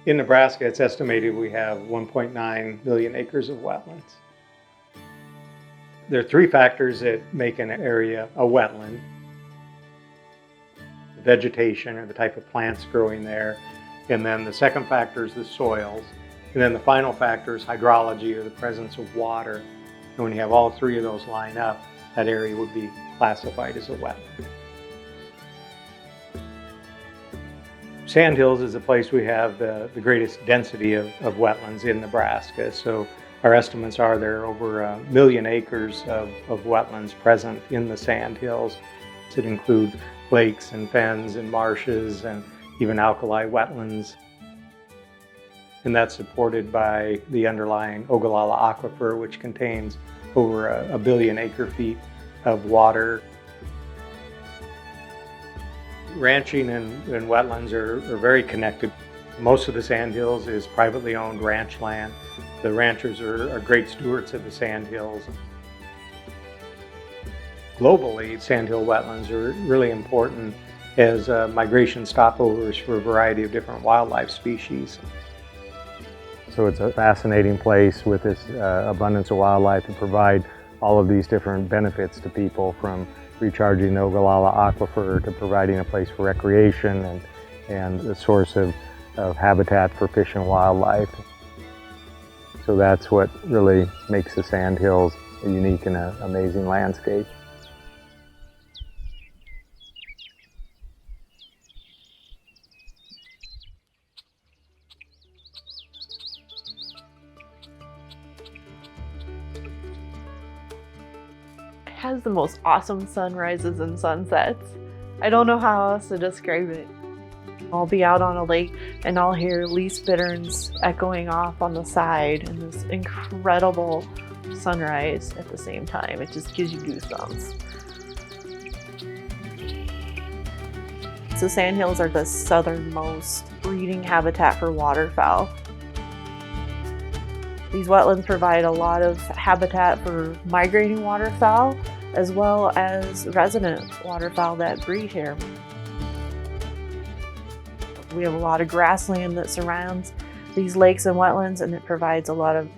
In Nebraska, it's estimated we have 1.9 million acres of wetlands. There are three factors that make an area a wetland: vegetation, or the type of plants growing there, and then the second factor is the soils, and then the final factor is hydrology, or the presence of water. And when you have all three of those line up, that area would be classified as a wetland. Sandhills is the place we have the greatest density of wetlands in Nebraska. So our estimates are there are over 1 million acres of wetlands present in the Sandhills. It include lakes and fens and marshes and even alkali wetlands. And that's supported by the underlying Ogallala Aquifer, which contains over 1 billion acre-feet of water. Ranching and wetlands are very connected. Most of the Sandhills is privately owned ranch land. The ranchers are great stewards of the Sandhills. Globally, sandhill wetlands are really important as migration stopovers for a variety of different wildlife species. So it's a fascinating place with this abundance of wildlife to provide all of these different benefits to people, from recharging the Ogallala Aquifer to providing a place for recreation and a source of habitat for fish and wildlife. So that's what really makes the Sandhills a unique and an amazing landscape. Has the most awesome sunrises and sunsets. I don't know how else to describe it. I'll be out on a lake and I'll hear leaf bitterns echoing off on the side, and this incredible sunrise at the same time. It just gives you goosebumps. So Sandhills are the southernmost breeding habitat for waterfowl. These wetlands provide a lot of habitat for migrating waterfowl, as well as resident waterfowl that breed here. We have a lot of grassland that surrounds these lakes and wetlands, and it provides a lot of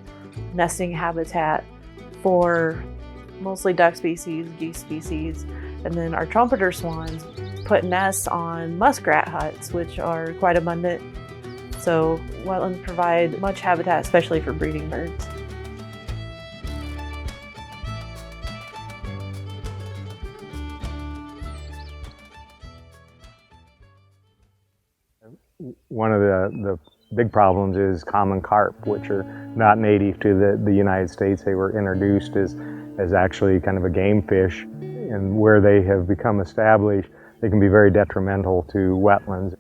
nesting habitat for mostly duck species, geese species, and then our trumpeter swans put nests on muskrat huts, which are quite abundant. So wetlands provide much habitat, especially for breeding birds. One of the big problems is common carp, which are not native to the United States. They were introduced as actually kind of a game fish, and where they have become established, they can be very detrimental to wetlands.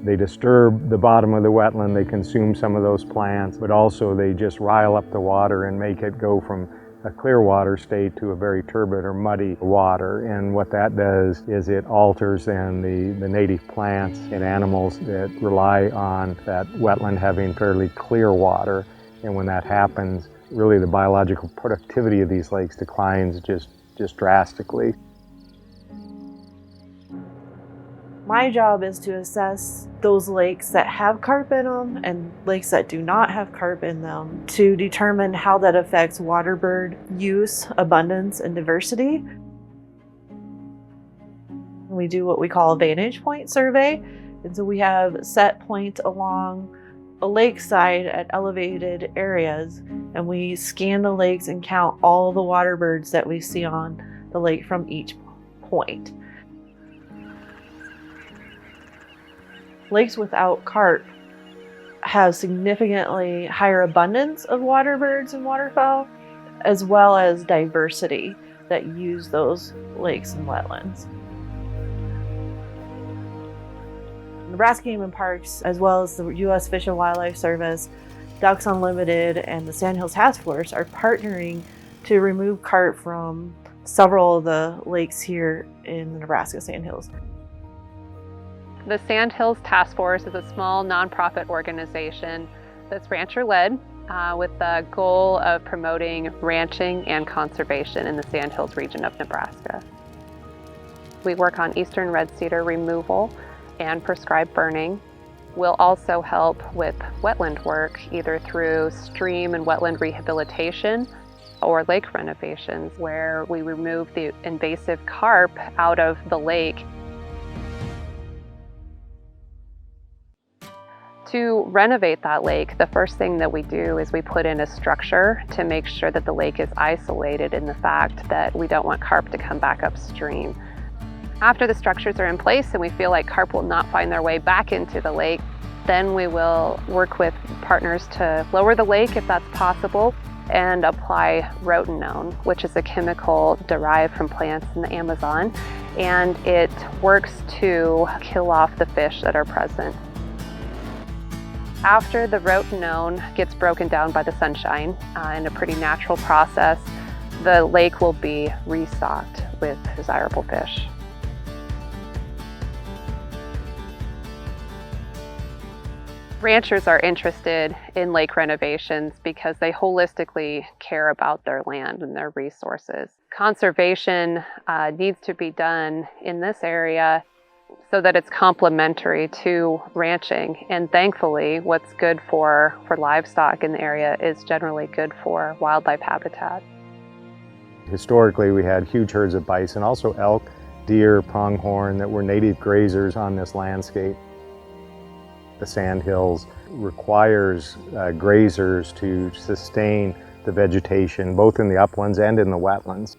They disturb the bottom of the wetland, they consume some of those plants, but also they just rile up the water and make it go from a clear water state to a very turbid or muddy water. And what that does is it alters then the native plants and animals that rely on that wetland having fairly clear water. And when that happens, really the biological productivity of these lakes declines just drastically. My job is to assess those lakes that have carp in them and lakes that do not have carp in them, to determine how that affects water bird use, abundance, and diversity. We do what we call a vantage point survey. And so we have set points along a lakeside at elevated areas, and we scan the lakes and count all the water birds that we see on the lake from each point. Lakes without carp have significantly higher abundance of water birds and waterfowl, as well as diversity that use those lakes and wetlands. Nebraska Game and Parks, as well as the U.S. Fish and Wildlife Service, Ducks Unlimited, and the Sandhills Task Force are partnering to remove carp from several of the lakes here in the Nebraska Sandhills. The Sandhills Task Force is a small nonprofit organization that's rancher-led with the goal of promoting ranching and conservation in the Sandhills region of Nebraska. We work on eastern red cedar removal and prescribed burning. We'll also help with wetland work, either through stream and wetland rehabilitation or lake renovations, where we remove the invasive carp out of the lake. To renovate that lake, the first thing that we do is we put in a structure to make sure that the lake is isolated in the fact that we don't want carp to come back upstream. After the structures are in place and we feel like carp will not find their way back into the lake, then we will work with partners to lower the lake if that's possible and apply rotenone, which is a chemical derived from plants in the Amazon, and it works to kill off the fish that are present. After the rotenone gets broken down by the sunshine in a pretty natural process, the lake will be restocked with desirable fish. Ranchers are interested in lake renovations because they holistically care about their land and their resources. Conservation needs to be done in this area so that it's complementary to ranching. And thankfully, what's good for livestock in the area is generally good for wildlife habitat. Historically, we had huge herds of bison, also elk, deer, pronghorn that were native grazers on this landscape. The Sandhills requires grazers to sustain the vegetation, both in the uplands and in the wetlands.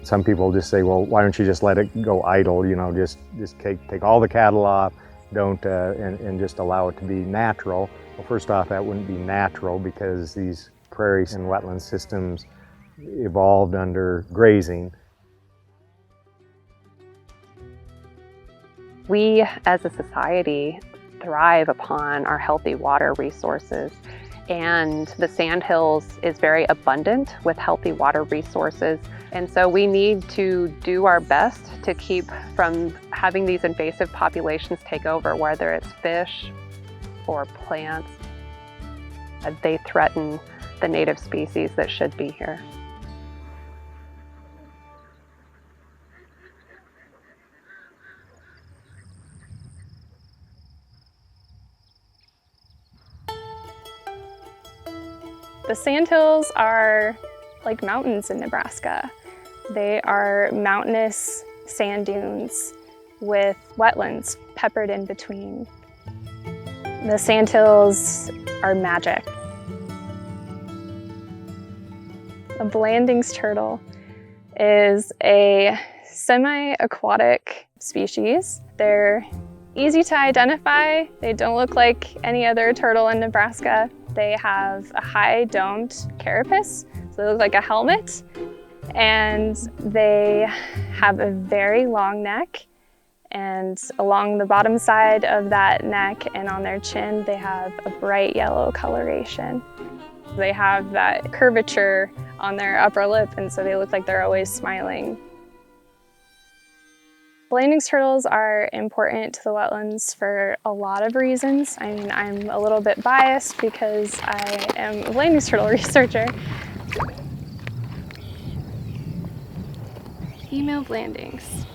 Some people just say, well, why don't you just let it go idle, you know, just take all the cattle off, and just allow it to be natural. Well, first off, that wouldn't be natural because these prairie and wetland systems evolved under grazing. We as a society thrive upon our healthy water resources, and the Sandhills is very abundant with healthy water resources. And so we need to do our best to keep from having these invasive populations take over, whether it's fish or plants. They threaten the native species that should be here. The Sandhills are like mountains in Nebraska. They are mountainous sand dunes with wetlands peppered in between. The Sandhills are magic. A Blanding's turtle is a semi-aquatic species. They're easy to identify. They don't look like any other turtle in Nebraska. They have a high domed carapace, so they look like a helmet, and they have a very long neck, and along the bottom side of that neck and on their chin, they have a bright yellow coloration. They have that curvature on their upper lip, and so they look like they're always smiling. Blanding's turtles are important to the wetlands for a lot of reasons. I mean, I'm a little bit biased because I am a Blanding's turtle researcher. Female Blandings.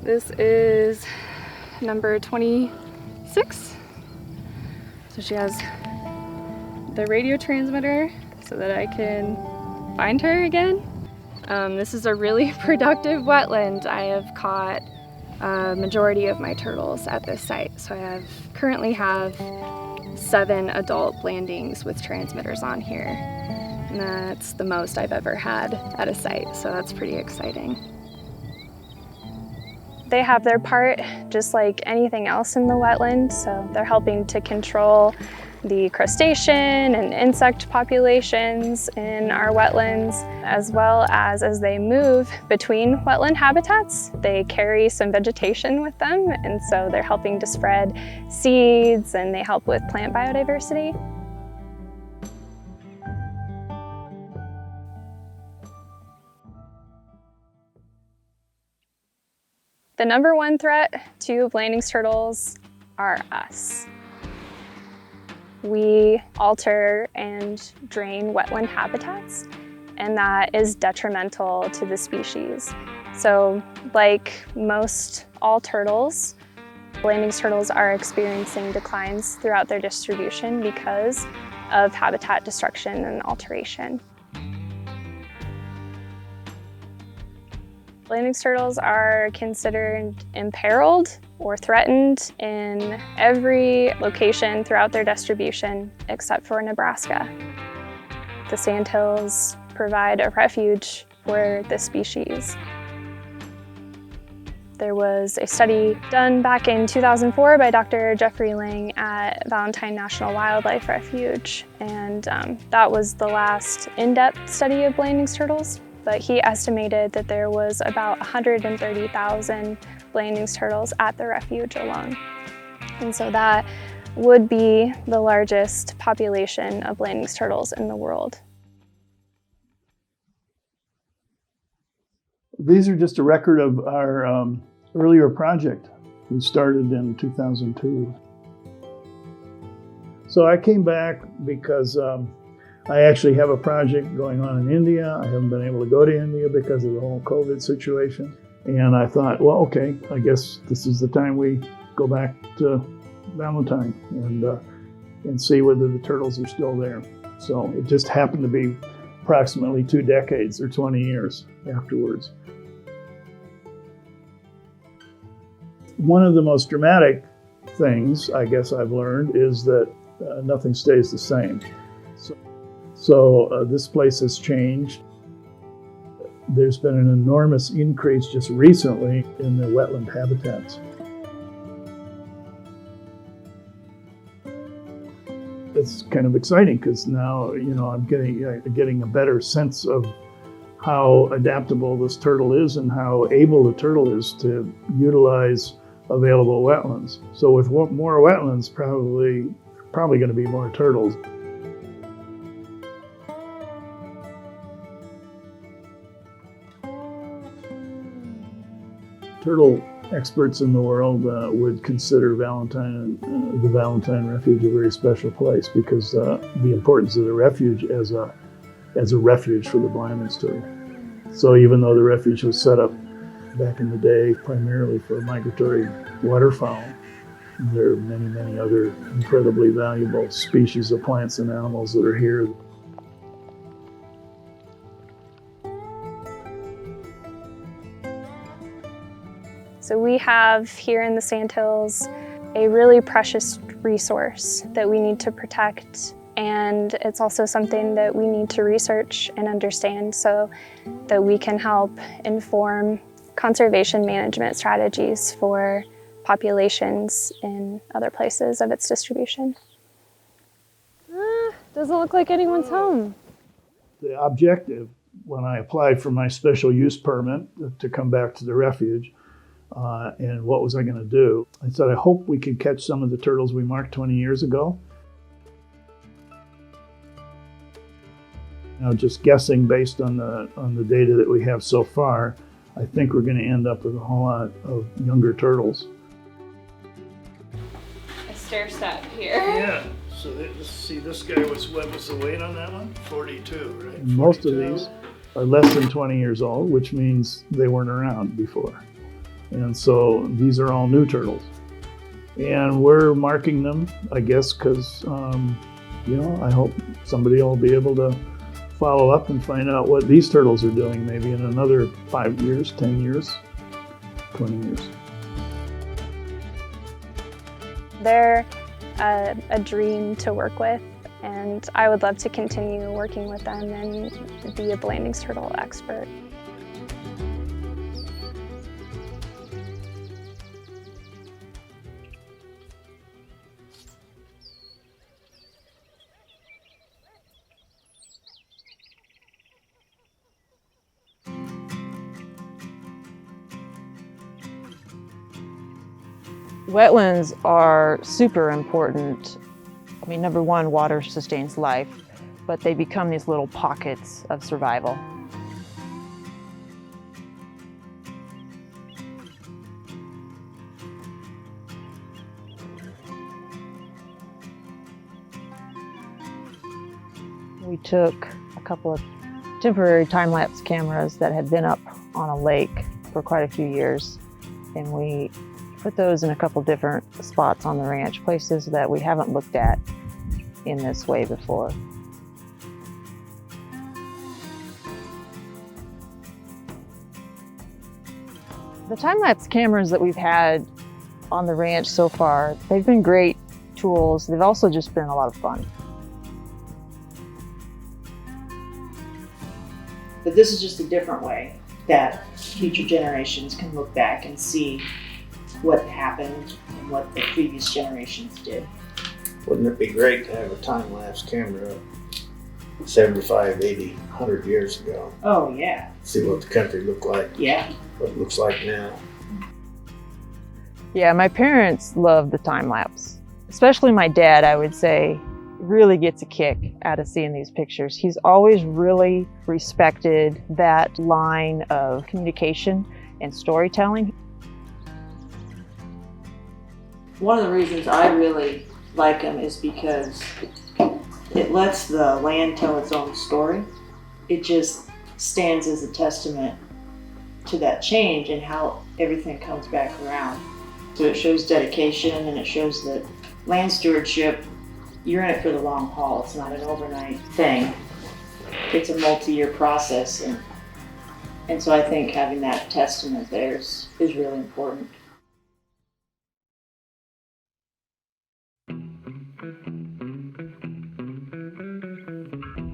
This is number 26. So she has the radio transmitter so that I can find her again. This is a really productive wetland. I have caught a majority of my turtles at this site. So I currently have 7 adult Blandings with transmitters on here. And that's the most I've ever had at a site, so that's pretty exciting. They have their part just like anything else in the wetland, so they're helping to control the crustacean and insect populations in our wetlands, as well as they move between wetland habitats, they carry some vegetation with them, and so they're helping to spread seeds and they help with plant biodiversity. The number one threat to Blanding's turtles are us. We alter and drain wetland habitats, and that is detrimental to the species. So like all turtles, Blandings turtles are experiencing declines throughout their distribution because of habitat destruction and alteration. Blandings turtles are considered imperiled or threatened in every location throughout their distribution except for Nebraska. The Sandhills provide a refuge for this species. There was a study done back in 2004 by Dr. Jeffrey Lang at Valentine National Wildlife Refuge, and that was the last in-depth study of Blandings turtles. But he estimated that there was about 130,000 Blandings turtles at the refuge alone. And so that would be the largest population of Blandings turtles in the world. These are just a record of our earlier project. We started in 2002. So I came back because I actually have a project going on in India. I haven't been able to go to India because of the whole COVID situation. And I thought, well, okay, I guess this is the time we go back to Valentine and see whether the turtles are still there. So it just happened to be approximately 2 decades or 20 years afterwards. One of the most dramatic things, I guess I've learned, is that nothing stays the same. So this place has changed. There's been an enormous increase just recently in the wetland habitats. It's kind of exciting because now, I'm getting a better sense of how adaptable this turtle is and how able the turtle is to utilize available wetlands. So with more wetlands, probably going to be more turtles. Turtle experts in the world would consider the Valentine Refuge a very special place because the importance of the refuge as a refuge for the Blandings turtle. So even though the refuge was set up back in the day primarily for migratory waterfowl, there are many, many other incredibly valuable species of plants and animals that are here. So we have here in the Sandhills a really precious resource that we need to protect, and it's also something that we need to research and understand so that we can help inform conservation management strategies for populations in other places of its distribution. Doesn't look like anyone's home. The objective when I applied for my special use permit to come back to the refuge, and what was I going to do? I said, I hope we can catch some of the turtles we marked 20 years ago. Just guessing based on the data that we have so far, I think we're going to end up with a whole lot of younger turtles. A stair step here. Yeah. So see, this guy what was the weight on that one? 42, right? And most of these are less than 20 years old, which means they weren't around before. And so these are all new turtles. And we're marking them, I guess, because, I hope somebody will be able to follow up and find out what these turtles are doing maybe in another 5 years, 10 years, 20 years. They're a dream to work with, and I would love to continue working with them and be a Blandings turtle expert. Wetlands are super important. I mean, number one, water sustains life, but they become these little pockets of survival. We took a couple of temporary time-lapse cameras that had been up on a lake for quite a few years, and we put those in a couple different spots on the ranch, places that we haven't looked at in this way before. The time-lapse cameras that we've had on the ranch so far, they've been great tools. They've also just been a lot of fun. But this is just a different way that future generations can look back and see what happened and what the previous generations did. Wouldn't it be great to have a time-lapse camera 75, 80, 100 years ago? Oh yeah. See what the country looked like, Yeah. what it looks like now. Yeah, my parents love the time-lapse. Especially my dad, I would say, really gets a kick out of seeing these pictures. He's always really respected that line of communication and storytelling. One of the reasons I really like them is because it lets the land tell its own story. It just stands as a testament to that change and how everything comes back around. So it shows dedication, and it shows that land stewardship, you're in it for the long haul. It's not an overnight thing. It's a multi-year process, and so I think having that testament there is really important.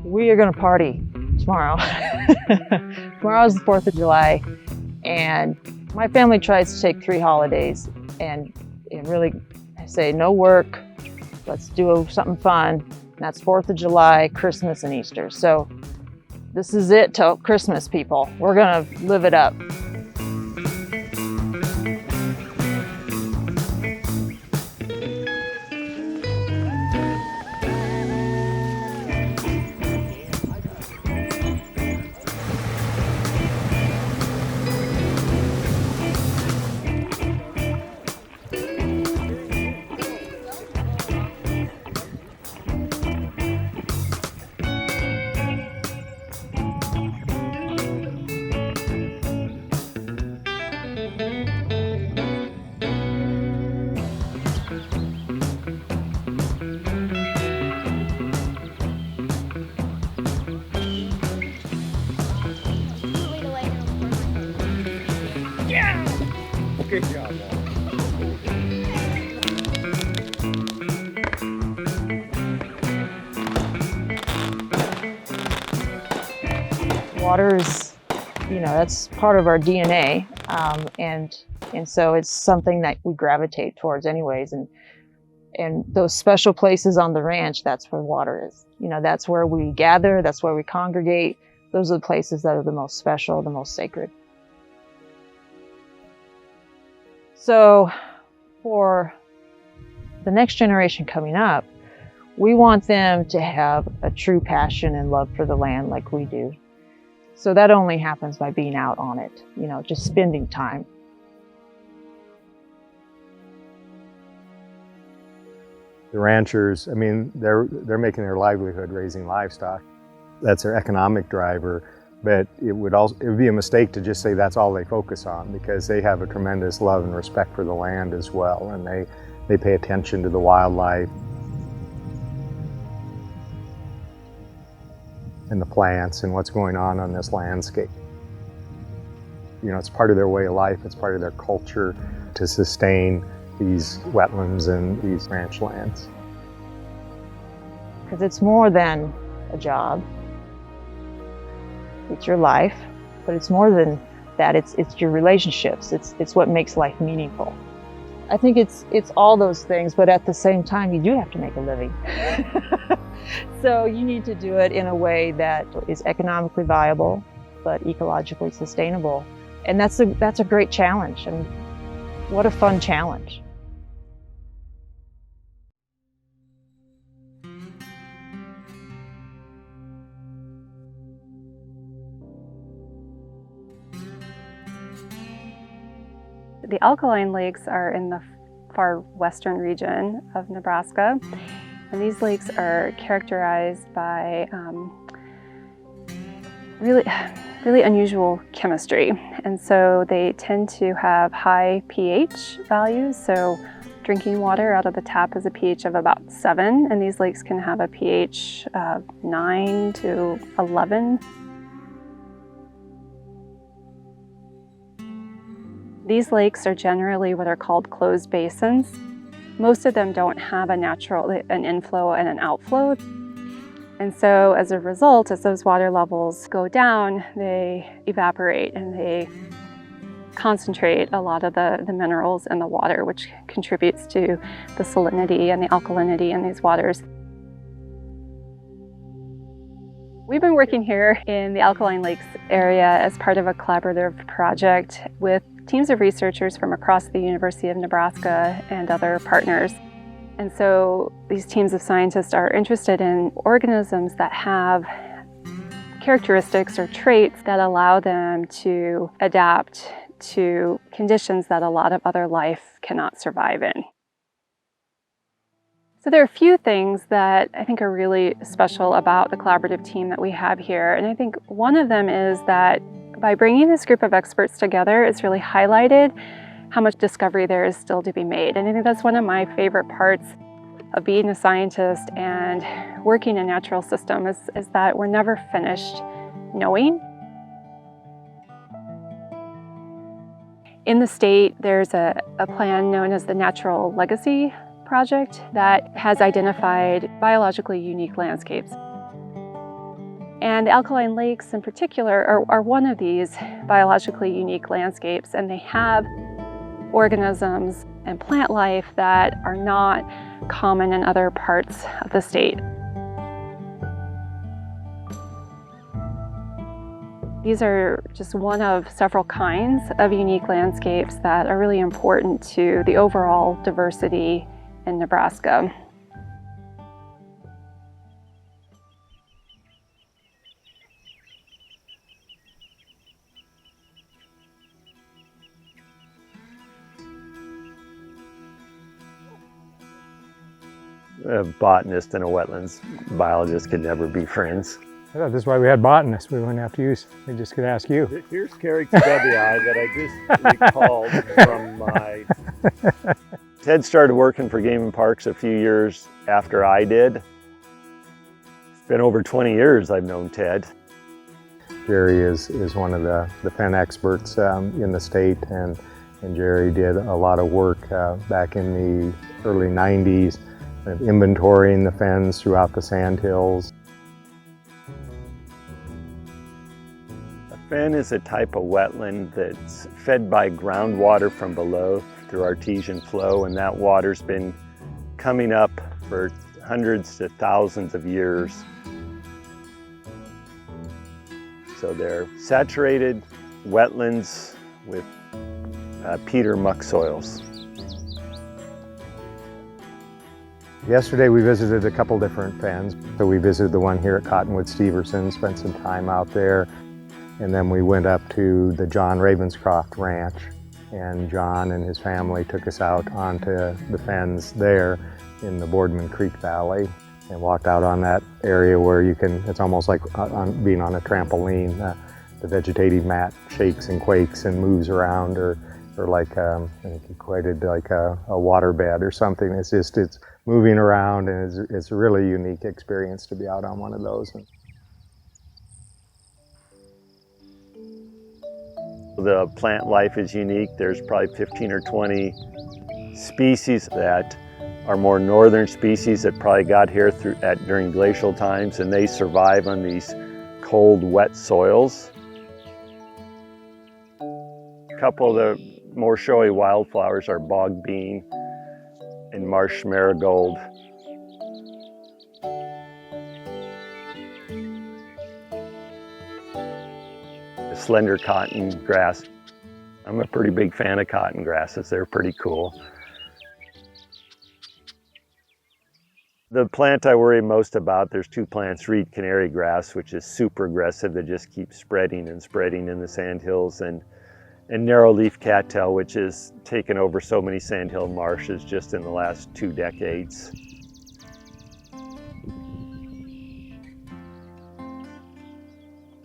We are going to party tomorrow. Tomorrow's the 4th of July, and my family tries to take 3 holidays and really say no work, let's do something fun. And that's 4th of July, Christmas, and Easter. So this is it till Christmas, people. We're going to live it up. Good job, Water is, that's part of our DNA, and so it's something that we gravitate towards anyways. And those special places on the ranch, that's where water is. That's where we gather, that's where we congregate. Those are the places that are the most special, the most sacred. So for the next generation coming up, we want them to have a true passion and love for the land like we do. So that only happens by being out on it, just spending time. The ranchers, they're making their livelihood raising livestock. That's their economic driver. But it would be a mistake to just say that's all they focus on, because they have a tremendous love and respect for the land as well, and they pay attention to the wildlife and the plants and what's going on this landscape. It's part of their way of life, it's part of their culture to sustain these wetlands and these ranch lands. Because it's more than a job. It's your life, but it's more than that. It's your relationships. It's what makes life meaningful. I think it's all those things, but at the same time, you do have to make a living. So you need to do it in a way that is economically viable, but ecologically sustainable. And that's a great challenge. What a fun challenge. The alkaline lakes are in the far western region of Nebraska, and these lakes are characterized by really really unusual chemistry. And so they tend to have high pH values. So drinking water out of the tap is a pH of about 7, and these lakes can have a pH of 9 to 11. These lakes are generally what are called closed basins. Most of them don't have an inflow and an outflow. And so as a result, as those water levels go down, they evaporate and they concentrate a lot of the minerals in the water, which contributes to the salinity and the alkalinity in these waters. We've been working here in the Alkaline Lakes area as part of a collaborative project with teams of researchers from across the University of Nebraska and other partners. And so these teams of scientists are interested in organisms that have characteristics or traits that allow them to adapt to conditions that a lot of other life cannot survive in. So there are a few things that I think are really special about the collaborative team that we have here. And I think one of them is that by bringing this group of experts together, it's really highlighted how much discovery there is still to be made. And I think that's one of my favorite parts of being a scientist and working in natural systems is that we're never finished knowing. In the state, there's a plan known as the Natural Legacy Project that has identified biologically unique landscapes. And the alkaline lakes in particular are one of these biologically unique landscapes, and they have organisms and plant life that are not common in other parts of the state. These are just one of several kinds of unique landscapes that are really important to the overall diversity in Nebraska. A botanist and a wetlands biologist could never be friends. I thought this is why we had botanists. We wouldn't have to use, we just could ask you. Here's character WI that I just recalled from my... Ted started working for Game and Parks a few years after I did. It's been over 20 years I've known Ted. Jerry is one of the fen experts in the state, and Jerry did a lot of work back in the early 90s, inventorying the fens throughout the Sandhills. A fen is a type of wetland that's fed by groundwater from below through artesian flow, and that water's been coming up for hundreds to thousands of years. So they're saturated wetlands with peat or muck soils. Yesterday we visited a couple different fens. So we visited the one here at Cottonwood-Steverson, spent some time out there, and then we went up to the John Ravenscroft Ranch, and John and his family took us out onto the fens there in the Boardman Creek Valley and walked out on that area where you can, it's almost like being on a trampoline. The vegetative mat shakes and quakes and moves around, or like, I think equated like a waterbed or something. It's moving around, and it's a really unique experience to be out on one of those. The plant life is unique. There's probably 15 or 20 species that are more northern species that probably got here during glacial times, and they survive on these cold, wet soils. A couple of the more showy wildflowers are bog bean and marsh marigold. Slender cotton grass. I'm a pretty big fan of cotton grasses. They're pretty cool. The plant I worry most about, there's two plants, reed canary grass, which is super aggressive, that just keeps spreading and spreading in the sandhills, and narrow-leaf cattail, which has taken over so many sandhill marshes just in the last 2 decades.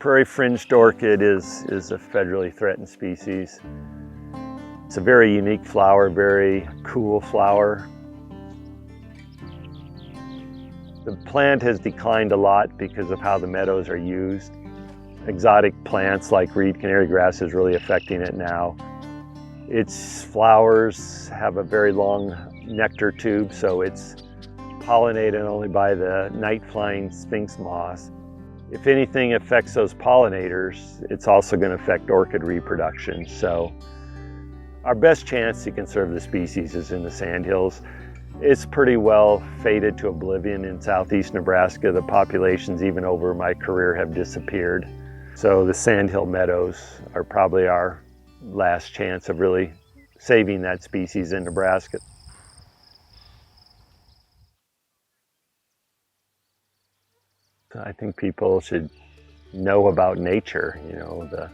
Prairie fringed orchid is a federally threatened species. It's a very unique flower, very cool flower. The plant has declined a lot because of how the meadows are used. Exotic plants like reed canary grass is really affecting it now. Its flowers have a very long nectar tube, so it's pollinated only by the night-flying sphinx moths. If anything affects those pollinators, it's also going to affect orchid reproduction. So our best chance to conserve the species is in the Sandhills. It's pretty well faded to oblivion in southeast Nebraska. The populations, even over my career, have disappeared. So the Sandhill meadows are probably our last chance of really saving that species in Nebraska. I think people should know about nature, you know, the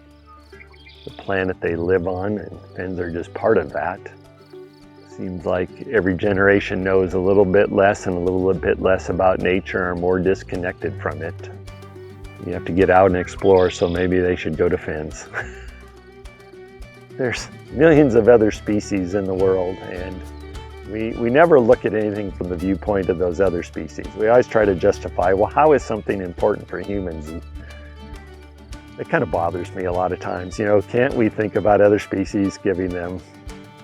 planet they live on, and fins are just part of that. Seems like every generation knows a little bit less and a little bit less about nature, are more disconnected from it. You have to get out and explore, so maybe they should go to fins. There's millions of other species in the world, and we never look at anything from the viewpoint of those other species. We always try to justify, well, how is something important for humans? And it kind of bothers me a lot of times. You know, can't we think about other species, giving them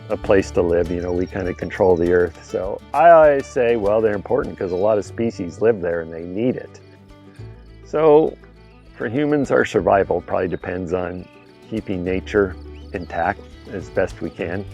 a place to live? You know, we kind of control the earth. So I always say, well, they're important because a lot of species live there and they need it. So for humans, our survival probably depends on keeping nature intact as best we can.